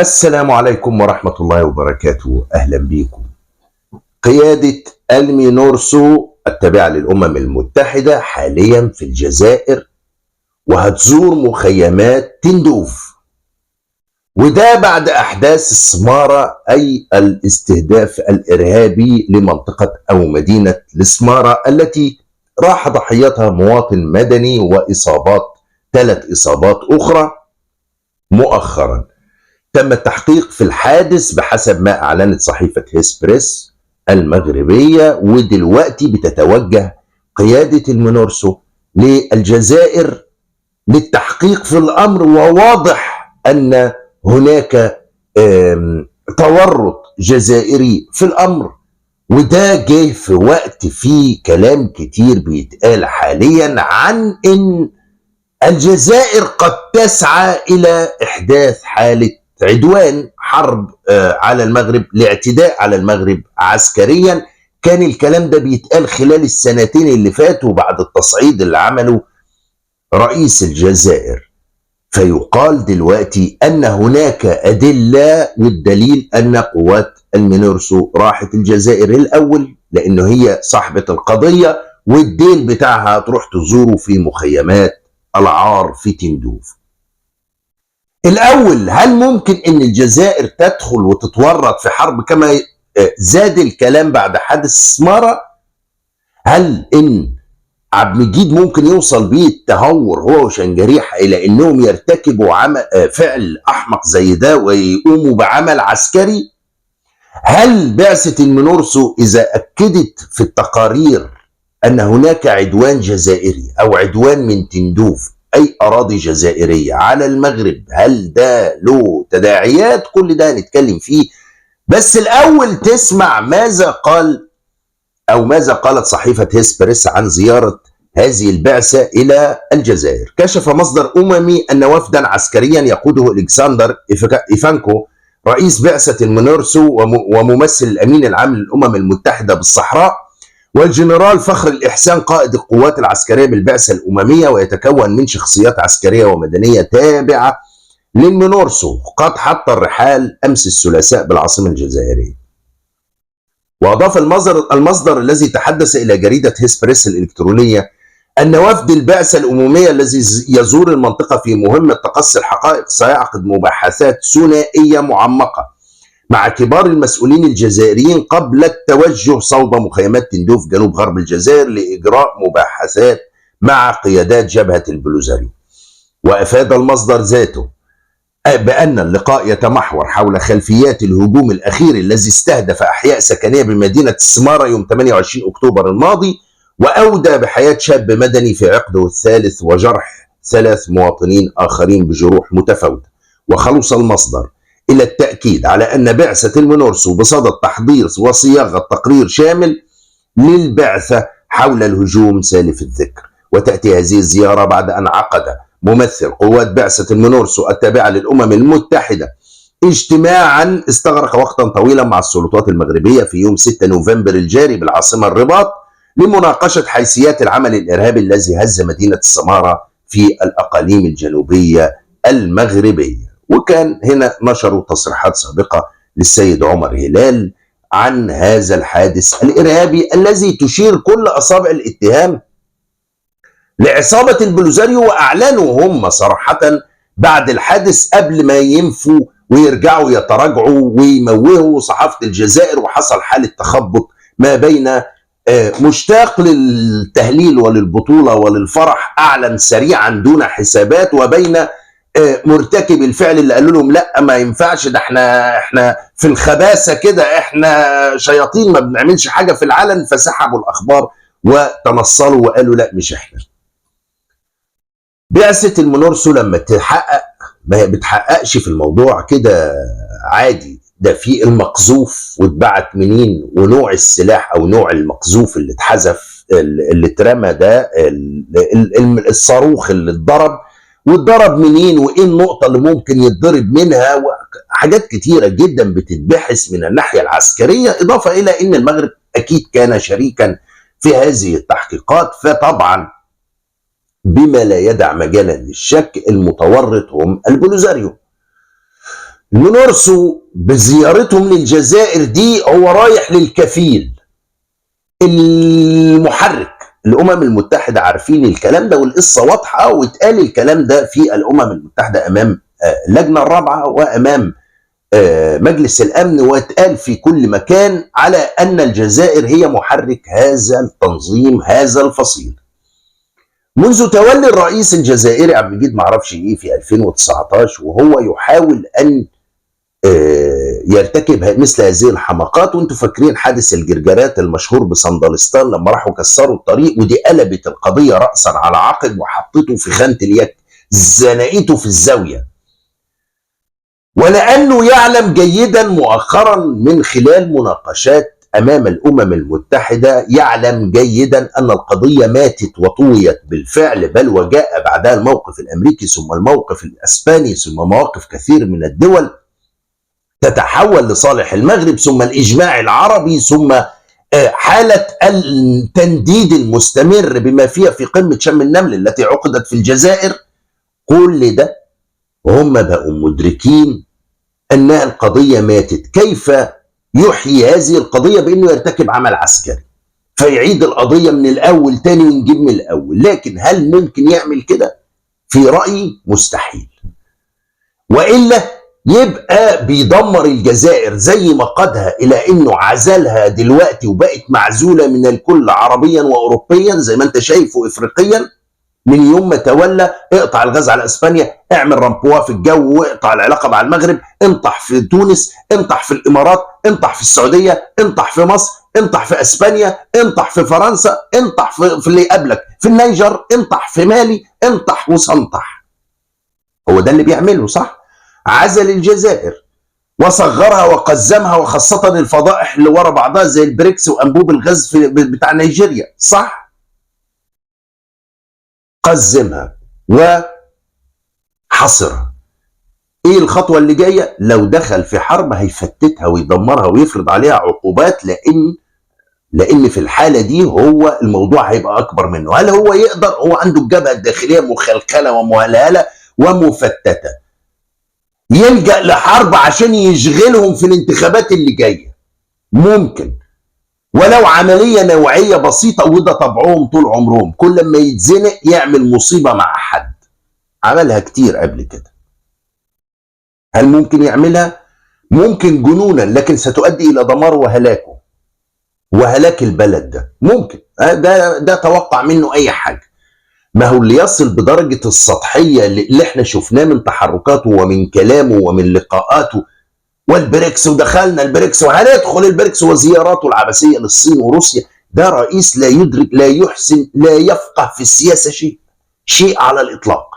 السلام عليكم ورحمة الله وبركاته. أهلا بكم. قيادة المينورسو التابعة للأمم المتحدة حاليا في الجزائر، وهتزور مخيمات تندوف، وده بعد أحداث السمارة أي الاستهداف الإرهابي لمنطقة أو مدينة السمارة التي راح ضحيتها مواطن مدني وإصابات 3 إصابات أخرى. مؤخرا تم التحقيق في الحادث بحسب ما أعلنت صحيفة هيسبريس المغربية، ودلوقتي بتتوجه قيادة المينورسو للجزائر للتحقيق في الأمر، وواضح أن هناك تورط جزائري في الأمر، وده جه في وقت فيه كلام كتير بيتقال حاليا عن أن الجزائر قد تسعى إلى إحداث حالة عدوان حرب على المغرب، لاعتداء على المغرب عسكريا. كان الكلام ده بيتقال خلال السنتين اللي فاتوا بعد التصعيد اللي عمله رئيس الجزائر، فيقال دلوقتي أن هناك أدلة، والدليل أن قوات المينورسو راحت الجزائر الأول لأنه هي صاحبة القضية، والديل بتاعها تروح تزوره في مخيمات العار في تندوف. الأول، هل ممكن أن الجزائر تدخل وتتورط في حرب كما زاد الكلام بعد حادث سمارة؟ هل أن عبد المجيد ممكن يوصل بيه التهور هو وشنجريح إلى أنهم يرتكبوا فعل أحمق زي ده ويقوموا بعمل عسكري؟ هل بعثة المينورسو إذا أكدت في التقارير أن هناك عدوان جزائري أو عدوان من تندوف أي أراضي جزائرية على المغرب، هل ده له تداعيات؟ كل ده هنتكلم فيه، بس الأول تسمع ماذا قال أو ماذا قالت صحيفة هيسبريس عن زيارة هذه البعثة إلى الجزائر. كشف مصدر أممي أن وفدا عسكريا يقوده إلكسندر إيفانكو رئيس بعثة المينورسو وممثل الأمين العام للأمم المتحدة بالصحراء، والجنرال فخر الإحسان قائد القوات العسكرية بالبعثة الأممية، ويتكون من شخصيات عسكرية ومدنية تابعة للمينورسو، قد حط الرحال أمس الثلاثاء بالعاصمة الجزائرية. وأضاف المصدر الذي تحدث إلى جريدة هيسبريس الإلكترونية أن وفد البعثة الأممية الذي يزور المنطقة في مهمة تقصي الحقائق سيعقد مباحثات ثنائية معمقة مع كبار المسؤولين الجزائريين قبل التوجه صوب مخيمات تندوف جنوب غرب الجزائر لإجراء مباحثات مع قيادات جبهة البلوزاريو. وأفاد المصدر ذاته بأن اللقاء يتمحور حول خلفيات الهجوم الأخير الذي استهدف أحياء سكنية بمدينة السمارة يوم 28 أكتوبر الماضي، وأودى بحياة شاب مدني في عقده الثالث وجرح 3 مواطنين آخرين بجروح متفاوتة. وخلص المصدر إلى التأكيد على أن بعثة المينورسو بصدد تحضير وصياغة تقرير شامل للبعثة حول الهجوم سالف الذكر. وتأتي هذه الزيارة بعد أن عقد ممثل قوات بعثة المينورسو التابعة للأمم المتحدة اجتماعا استغرق وقتا طويلا مع السلطات المغربية في يوم 6 نوفمبر الجاري بالعاصمة الرباط لمناقشة حيثيات العمل الإرهابي الذي هز مدينة السمارة في الأقاليم الجنوبية المغربية. وكان هنا نشروا تصريحات سابقة للسيد عمر هلال عن هذا الحادث الإرهابي الذي تشير كل أصابع الاتهام لعصابة البلوزاريو، وأعلنوا هم صراحة بعد الحادث قبل ما ينفوا ويرجعوا يتراجعوا ويموهوا صحافة الجزائر، وحصل حالة تخبط ما بين مشتاق للتهليل وللبطولة وللفرح أعلن سريعا دون حسابات، وبين مرتكب الفعل اللي قالوا لهم لا ما ينفعش، ده احنا في الخباثة كده، احنا شياطين ما بنعملش حاجة في العلن، فسحبوا الأخبار وتنصلوا وقالوا لا مش احنا. بعثة المينورسو لما تحقق ما بتحققش في الموضوع كده عادي، ده في المقذوف واتبعت منين ونوع السلاح او نوع المقذوف اللي اتحذف اللي اترمى ده، الصاروخ اللي اتضرب واتضرب منين، وايه النقطة اللي ممكن يتضرب منها، وحاجات كتيرة جدا بتتبحث من الناحية العسكرية، اضافة الى ان المغرب اكيد كان شريكا في هذه التحقيقات. فطبعا بما لا يدع مجالا للشك المتورط هم البلوزاريو. المنورسو بزيارتهم للجزائر دي هو رايح للكفيل المحرك. الامم المتحده عارفين الكلام ده والقصه واضحه، واتقال الكلام ده في الامم المتحده امام اللجنه الرابعه وامام مجلس الامن، واتقال في كل مكان على ان الجزائر هي محرك هذا التنظيم هذا الفصيل. منذ تولي الرئيس الجزائري عبد المجيد معرفش ايه في 2019 وهو يحاول ان يرتكب مثل هذه الحماقات. وانتم فاكرين حادث الجرجرات المشهور بصندلستان لما راحوا كسروا الطريق، ودي قلبت القضيه راسا على عقب وحطيته في خانه اليك، زنقته في الزاويه. ولانه يعلم جيدا مؤخرا من خلال مناقشات امام الامم المتحده، يعلم جيدا ان القضيه ماتت وطويت بالفعل، بل وجاء بعدها الموقف الامريكي ثم الموقف الاسباني ثم مواقف كثير من الدول تتحول لصالح المغرب، ثم الإجماع العربي، ثم حالة التنديد المستمر بما فيها في قمة شم النمل التي عقدت في الجزائر. كل ده هم بقوا مدركين أن القضية ماتت. كيف يحيي هذه القضية؟ بأنه يرتكب عمل عسكري فيعيد القضية من الأول تاني ونجيب من الأول. لكن هل ممكن يعمل كده؟ في رأيي مستحيل، وإلا يبقى بيدمر الجزائر زي ما قادها الى انه عزلها دلوقتي وبقت معزوله من الكل عربيا واوروبيا زي ما انت شايف وافريقيا. من يوم ما تولى اقطع الغاز على اسبانيا، اعمل رامبوا في الجو واقطع العلاقه مع المغرب، انطح في تونس، انطح في الامارات، انطح في السعوديه، انطح في مصر، انطح في اسبانيا، انطح في فرنسا، انطح في اللي قبلك في النيجر، انطح في مالي، انطح وسنطح. هو ده اللي بيعمله صح؟ عزل الجزائر وصغرها وقزمها، وخاصة الفضائح اللي ورا بعضها زي البريكس وأنبوب الغاز بتاع نيجيريا صح؟ قزمها وحصرها. ايه الخطوة اللي جاية؟ لو دخل في حرب هيفتتها ويدمرها ويفرض عليها عقوبات، لأن في الحالة دي هو الموضوع هيبقى أكبر منه. هل هو يقدر؟ هو عنده الجبهة الداخلية مخلخلة ومهلهلة ومفتتة، يلجأ لحرب عشان يشغلهم في الانتخابات اللي جاية ممكن، ولو عملية نوعية بسيطة، وده طبعهم طول عمرهم كل ما يتزنق يعمل مصيبة مع حد. عملها كتير قبل كده. هل ممكن يعملها؟ ممكن جنونا، لكن ستؤدي إلى دمار وهلاكه وهلاك البلد. ده ممكن، ده توقع منه أي حاجة. ما هو اللي يصل بدرجة السطحية اللي احنا شفناه من تحركاته ومن كلامه ومن لقاءاته والبريكس، ودخلنا البريكس وهندخل البريكس وزياراته العبثية للصين وروسيا، ده رئيس لا يدرك لا يحسن لا يفقه في السياسة شيء على الإطلاق.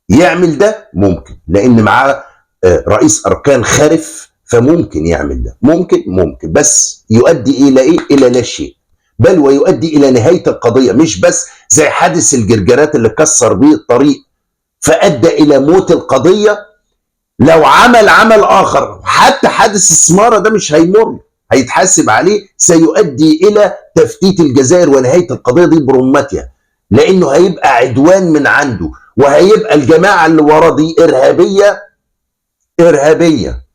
يعمل ده ممكن لأن معاه رئيس أركان خارف، فممكن يعمل ده، ممكن بس يؤدي إلى إيه؟ إلى لا شيء، بل ويؤدي إلى نهاية القضية. مش بس زي حادث الجرجرات اللي كسر بيه الطريق فأدى إلى موت القضية. لو عمل آخر، حتى حادث السمارة ده مش هيمر، هيتحاسب عليه، سيؤدي إلى تفتيت الجزائر ونهاية القضية دي برمتها، لأنه هيبقى عدوان من عنده، وهيبقى الجماعة اللي ورا دي إرهابية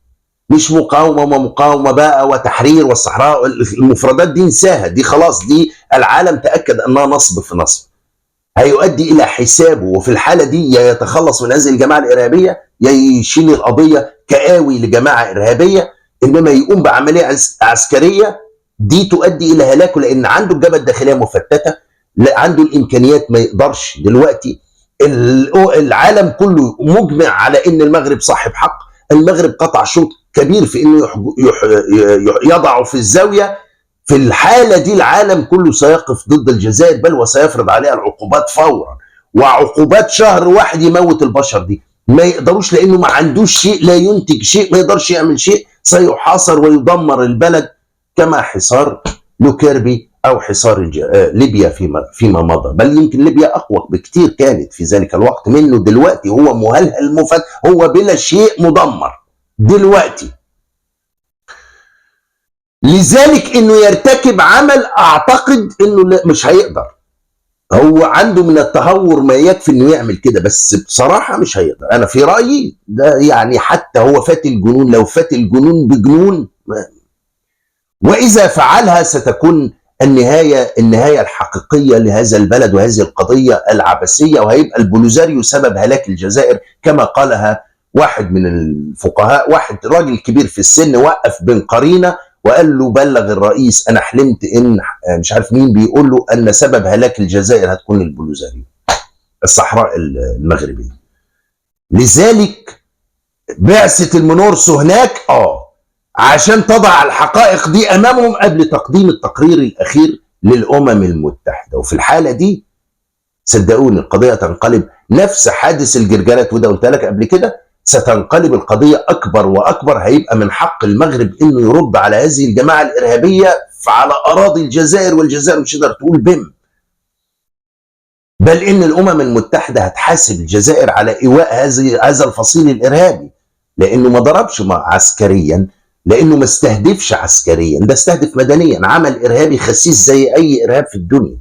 مش مقاومة بقى وتحرير والصحراء. المفردات دي نساها، دي خلاص، دي العالم تأكد أنها نصب في نصب. هيؤدي إلى حسابه، وفي الحالة دي يا يتخلص من هذه الجماعة الإرهابية يا يشيل القضية كآوي لجماعة إرهابية، إنما يقوم بعملية عسكرية دي تؤدي إلى هلاكه، لأن عنده الجبهة الداخلية مفتتة، لا عنده الإمكانيات، ما يقدرش دلوقتي. العالم كله مجمع على إن المغرب صاحب حق. المغرب قطع شوط كبير في إنه يضعه في الزاوية. في الحالة دي العالم كله سيقف ضد الجزائر، بل وسيفرض عليها العقوبات فورا، وعقوبات شهر واحد يموت البشر دي. ما يقدروش لأنه ما عندوش شيء، لا ينتج شيء، ما يقدرش يعمل شيء، سيحاصر ويدمر البلد كما حصار لوكيربي أو حصار ليبيا فيما مضى. بل يمكن ليبيا أقوى بكتير كانت في ذلك الوقت منه دلوقتي. هو مهلهل مفت، هو بلا شيء مدمر دلوقتي. لذلك انه يرتكب عمل اعتقد انه مش هيقدر، هو عنده من التهور ما يكفي انه يعمل كده، بس بصراحه مش هيقدر. انا في رايي ده يعني حتى هو فات الجنون، لو فات الجنون بجنون، واذا فعلها ستكون النهايه الحقيقيه لهذا البلد وهذه القضيه العبثيه، وهيبقى البوليزاريو سبب هلاك الجزائر كما قالها واحد من الفقهاء، واحد راجل كبير في السن وقف بن قرينه وقال له بلغ الرئيس انا حلمت ان مش عارف مين بيقول له ان سبب هلاك الجزائر هتكون البوليزاريو، الصحراء المغربيه. لذلك بعثه المنورسو هناك عشان تضع الحقائق دي امامهم قبل تقديم التقرير الاخير للامم المتحده. وفي الحاله دي صدقوني القضيه تنقلب نفس حادث الجرجرات، وده قلت لك قبل كده، ستنقلب القضيه اكبر واكبر. هيبقى من حق المغرب انه يرد على هذه الجماعه الارهابيه على اراضي الجزائر، والجزائر مش تقدر تقول بم، بل ان الامم المتحده هتحاسب الجزائر على ايواء هذا الفصيل الارهابي، لانه ما ضربش عسكريا، لانه ما استهدفش عسكريا، ده استهدف مدنيا، عمل ارهابي خسيس زي اي ارهاب في الدنيا،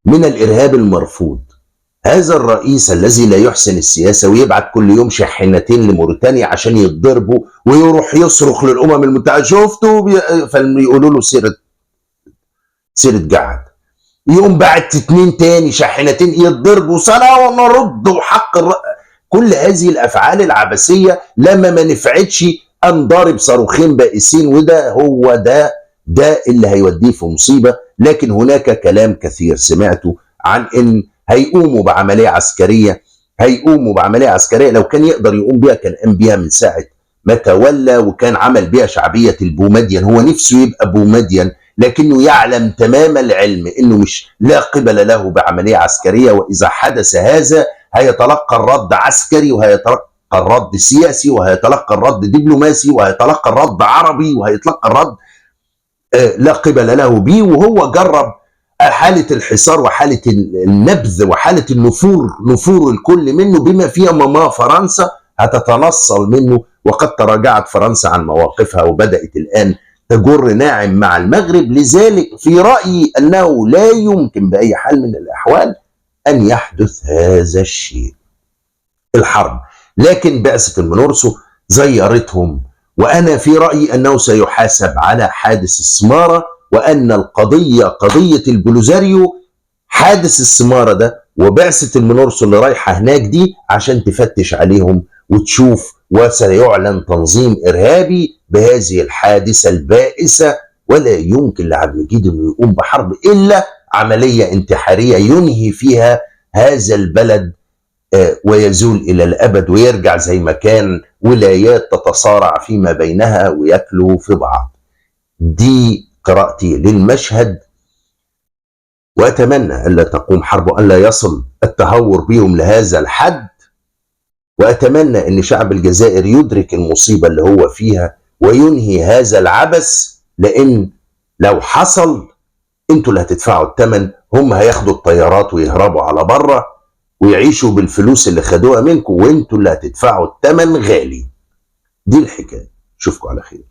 من الارهاب المرفوض. هذا الرئيس الذي لا يحسن السياسه ويبعت كل يوم شاحنتين لموريتانيا عشان يتضربوا، ويروح يصرخ للامم المتحده شفتوا فيقولوا له سيره قعد، يقوم بعت اتنين تاني شاحنتين يتضربوا سنه ونرد وحق كل هذه الافعال العبثيه لما ما نفعتش ان ضارب صاروخين بائسين، وده هو ده اللي هيوديه في مصيبه. لكن هناك كلام كثير سمعته عن ان هيقوموا بعمليه عسكريه، لو كان يقدر يقوم بيها كان قام بيها من ساعه ما تولى، وكان عمل بيها شعبيه البومدين. هو نفسه يبقى بومدين، لكنه يعلم تمام العلم انه مش لا قبل له بعمليه عسكريه، واذا حدث هذا هيتلقى الرد عسكري، وهيتلقى الرد سياسي، وهيتلقى الرد دبلوماسي، وهيتلقى الرد عربي، وهيتلقى الرد لا قبل له به. وهو جرب حالة الحصار وحالة النبذ وحالة نفور الكل منه، بما فيها ماما فرنسا هتتنصل منه، وقد تراجعت فرنسا عن مواقفها وبدأت الآن تجر ناعم مع المغرب. لذلك في رأيي أنه لا يمكن بأي حال من الأحوال أن يحدث هذا الشيء، الحرب. لكن بعثة المنورسو زيرتهم، وأنا في رأيي أنه سيحاسب على حادث السمارة، وأن القضية قضية البوليزاريو حادث السمارة ده، وبعثة المنورسو اللي رايحة هناك دي عشان تفتش عليهم وتشوف، وسيعلن تنظيم إرهابي بهذه الحادثة البائسة. ولا يمكن لعبد المجيد أنه يقوم بحرب إلا عملية انتحارية ينهي فيها هذا البلد ويزول إلى الأبد، ويرجع زي ما كان ولايات تتصارع فيما بينها وياكلوا في بعض. دي قراءتي للمشهد، وأتمنى ألا تقوم حرب وألا يصل التهور بهم لهذا الحد، وأتمنى أن شعب الجزائر يدرك المصيبة اللي هو فيها وينهي هذا العبث، لأن لو حصل انتوا اللي هتدفعوا الثمن. هم هياخدوا الطيارات ويهربوا على بره ويعيشوا بالفلوس اللي خدوها منكم، وانتوا اللي هتدفعوا الثمن غالي. دي الحكايه. اشوفكم على خير.